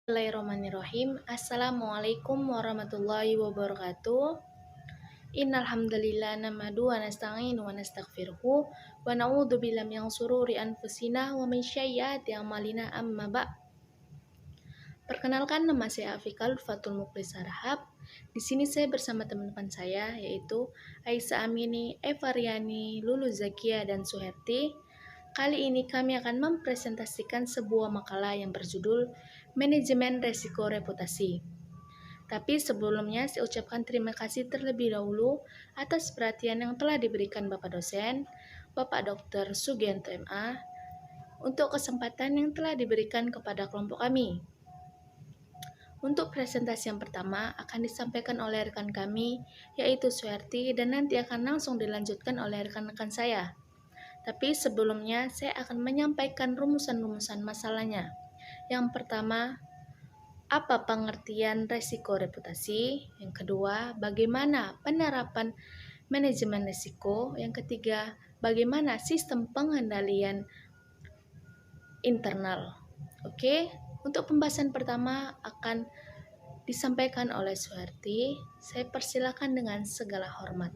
Bismillahirrahmanirrahim. Assalamualaikum warahmatullahi wabarakatuh. Innal hamdalillah namadu wa nasta'inu wa nastaghfiruhu wa na'udzu billahi min shururi anfusina wa min sayyiati a'malina amma ba'. Perkenalkan, nama saya Afikal Fatul Muklis Rahab. Di sini saya bersama teman-teman saya yaitu Aisyah Amini, Eva Riani, Lulu Zakia dan Suherti. Kali ini kami akan mempresentasikan sebuah makalah yang berjudul Manajemen Resiko Reputasi. Tapi sebelumnya saya ucapkan terima kasih terlebih dahulu atas perhatian yang telah diberikan Bapak dosen, Bapak Dr. Sugianto MA, untuk kesempatan yang telah diberikan kepada kelompok kami. Untuk presentasi yang pertama akan disampaikan oleh rekan kami, yaitu Suherti, dan nanti akan langsung dilanjutkan oleh rekan-rekan saya. Tapi sebelumnya saya akan menyampaikan rumusan-rumusan masalahnya. Yang pertama, apa pengertian resiko reputasi? Yang kedua, bagaimana penerapan manajemen risiko? Yang ketiga, bagaimana sistem pengendalian internal? Oke, untuk pembahasan pertama akan disampaikan oleh Suharti. Saya persilakan dengan segala hormat.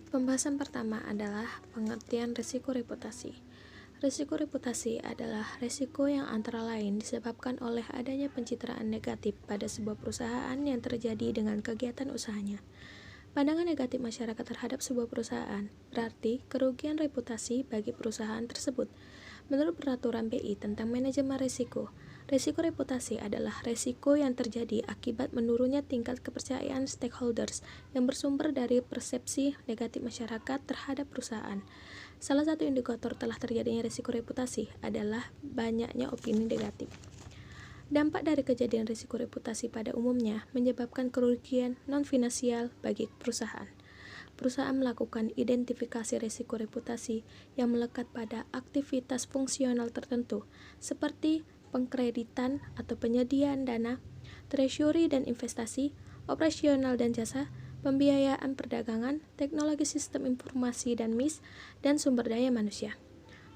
Pembahasan pertama adalah pengertian risiko reputasi. Risiko reputasi adalah risiko yang antara lain disebabkan oleh adanya pencitraan negatif pada sebuah perusahaan yang terjadi dengan kegiatan usahanya. Pandangan negatif masyarakat terhadap sebuah perusahaan berarti kerugian reputasi bagi perusahaan tersebut. Menurut peraturan BI tentang manajemen risiko, risiko reputasi adalah risiko yang terjadi akibat menurunnya tingkat kepercayaan stakeholders yang bersumber dari persepsi negatif masyarakat terhadap perusahaan. Salah satu indikator telah terjadinya risiko reputasi adalah banyaknya opini negatif. Dampak dari kejadian risiko reputasi pada umumnya menyebabkan kerugian non-finansial bagi perusahaan. Perusahaan melakukan identifikasi risiko reputasi yang melekat pada aktivitas fungsional tertentu, seperti pengkreditan atau penyediaan dana, treasury dan investasi, operasional dan jasa, pembiayaan perdagangan, teknologi sistem informasi dan MIS, dan sumber daya manusia.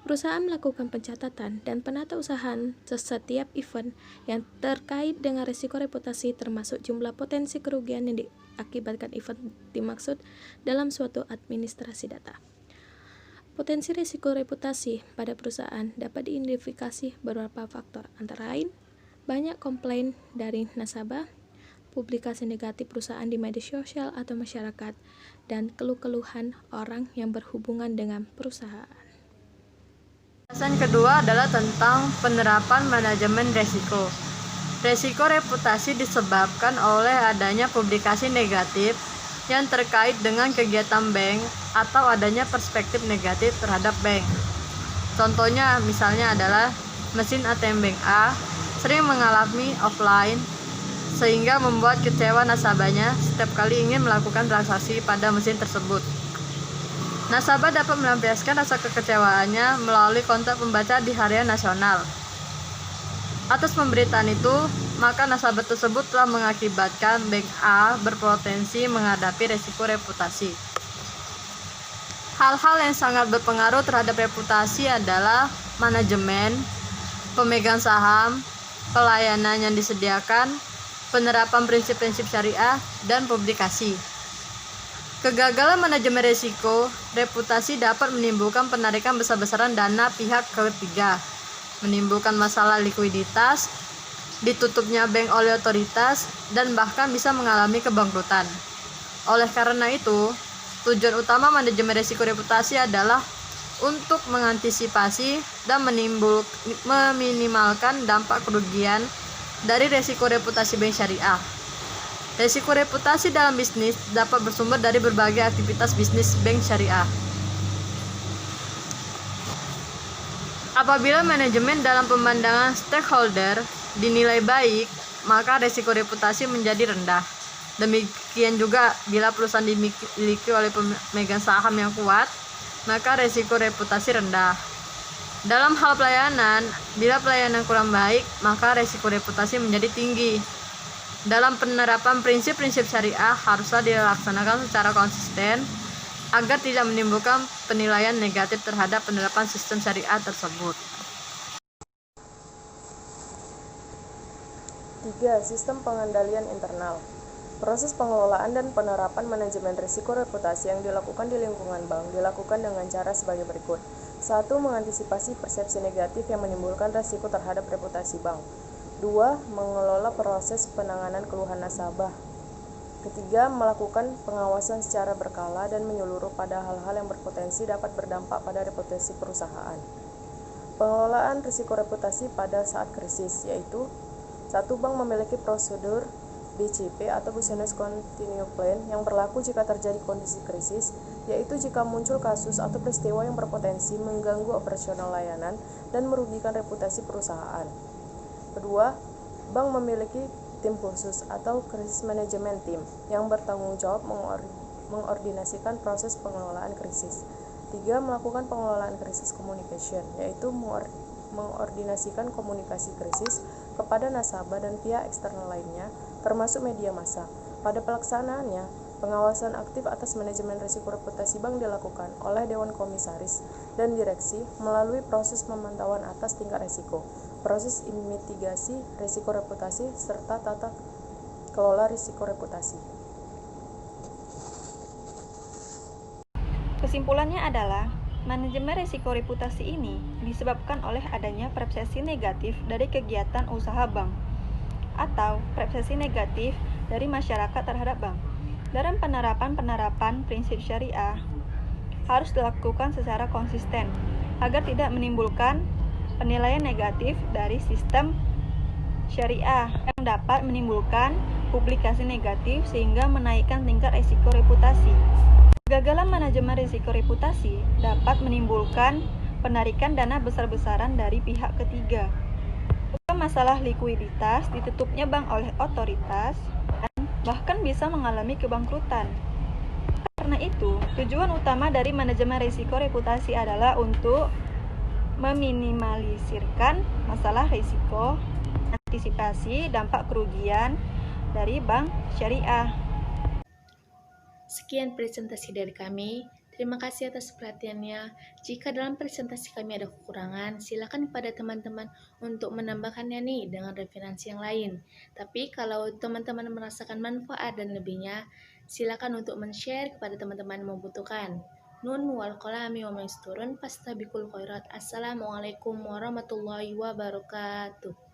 Perusahaan melakukan pencatatan dan penatausahaan setiap event yang terkait dengan risiko reputasi, termasuk jumlah potensi kerugian yang diakibatkan event dimaksud dalam suatu administrasi data. Potensi risiko reputasi pada perusahaan dapat diidentifikasi beberapa faktor, antara lain banyak komplain dari nasabah, publikasi negatif perusahaan di media sosial atau masyarakat, dan keluh-keluhan orang yang berhubungan dengan perusahaan. Pembahasan kedua adalah tentang penerapan manajemen risiko. Risiko reputasi disebabkan oleh adanya publikasi negatif yang terkait dengan kegiatan bank atau adanya perspektif negatif terhadap bank. Contohnya misalnya adalah mesin ATM Bank A sering mengalami offline sehingga membuat kecewa nasabahnya setiap kali ingin melakukan transaksi pada mesin tersebut. Nasabah dapat melampiaskan rasa kekecewaannya melalui kontak pembaca di harian nasional. Atas pemberitaan itu, maka nasabah tersebut telah mengakibatkan Bank A berpotensi menghadapi risiko reputasi. Hal-hal yang sangat berpengaruh terhadap reputasi adalah manajemen, pemegang saham, pelayanan yang disediakan, penerapan prinsip-prinsip syariah, dan publikasi. Kegagalan manajemen risiko reputasi dapat menimbulkan penarikan besar-besaran dana pihak ketiga, menimbulkan masalah likuiditas, ditutupnya bank oleh otoritas, dan bahkan bisa mengalami kebangkrutan. Oleh karena itu, tujuan utama manajemen risiko reputasi adalah untuk mengantisipasi dan meminimalkan dampak kerugian dari risiko reputasi bank syariah. Risiko reputasi dalam bisnis dapat bersumber dari berbagai aktivitas bisnis bank syariah. Apabila manajemen dalam pemandangan stakeholder dinilai baik, maka risiko reputasi menjadi rendah. Demikian juga bila perusahaan dimiliki oleh pemegang saham yang kuat, maka risiko reputasi rendah. Dalam hal pelayanan, bila pelayanan kurang baik, maka risiko reputasi menjadi tinggi. Dalam penerapan prinsip-prinsip syariah haruslah dilaksanakan secara konsisten agar tidak menimbulkan penilaian negatif terhadap penerapan sistem syariah tersebut. 3. Sistem pengendalian internal. Proses pengelolaan dan penerapan manajemen risiko reputasi yang dilakukan di lingkungan bank dilakukan dengan cara sebagai berikut. 1. Mengantisipasi persepsi negatif yang menimbulkan risiko terhadap reputasi bank. 2. Mengelola proses penanganan keluhan nasabah. Ketiga, melakukan pengawasan secara berkala dan menyeluruh pada hal-hal yang berpotensi dapat berdampak pada reputasi perusahaan. Pengelolaan risiko reputasi pada saat krisis, yaitu 1. Bank memiliki prosedur BCP atau Business Continue Plan yang berlaku jika terjadi kondisi krisis, yaitu jika muncul kasus atau peristiwa yang berpotensi mengganggu operasional layanan dan merugikan reputasi perusahaan. Kedua, bank memiliki tim khusus atau Crisis Management Team yang bertanggung jawab mengordinasikan proses pengelolaan krisis. 3. Melakukan pengelolaan krisis communication, yaitu mengordinasikan komunikasi krisis kepada nasabah dan pihak eksternal lainnya, termasuk media massa. Pada pelaksanaannya, pengawasan aktif atas manajemen risiko reputasi bank dilakukan oleh Dewan Komisaris dan Direksi melalui proses pemantauan atas tingkat risiko, proses mitigasi risiko reputasi, serta tata kelola risiko reputasi. Kesimpulannya adalah, manajemen risiko reputasi ini disebabkan oleh adanya persepsi negatif dari kegiatan usaha bank atau persepsi negatif dari masyarakat terhadap bank. Dalam penerapan prinsip syariah harus dilakukan secara konsisten agar tidak menimbulkan penilaian negatif dari sistem syariah yang dapat menimbulkan publikasi negatif sehingga menaikkan tingkat risiko reputasi. Kegagalan manajemen risiko reputasi dapat menimbulkan penarikan dana besar-besaran dari pihak ketiga. Juga masalah likuiditas, ditutupnya bank oleh otoritas, dan bahkan bisa mengalami kebangkrutan. Karena itu, tujuan utama dari manajemen risiko reputasi adalah untuk meminimalisirkan masalah risiko, antisipasi dampak kerugian dari bank syariah. Sekian presentasi dari kami. Terima kasih atas perhatiannya. Jika dalam presentasi kami ada kekurangan, silakan kepada teman-teman untuk menambahkannya nih dengan referensi yang lain. Tapi kalau teman-teman merasakan manfaat dan lebihnya, silakan untuk men-share kepada teman-teman yang membutuhkan. Nun wal qalami wa maisturun fastabikul khairat. Assalamualaikum warahmatullahi wabarakatuh.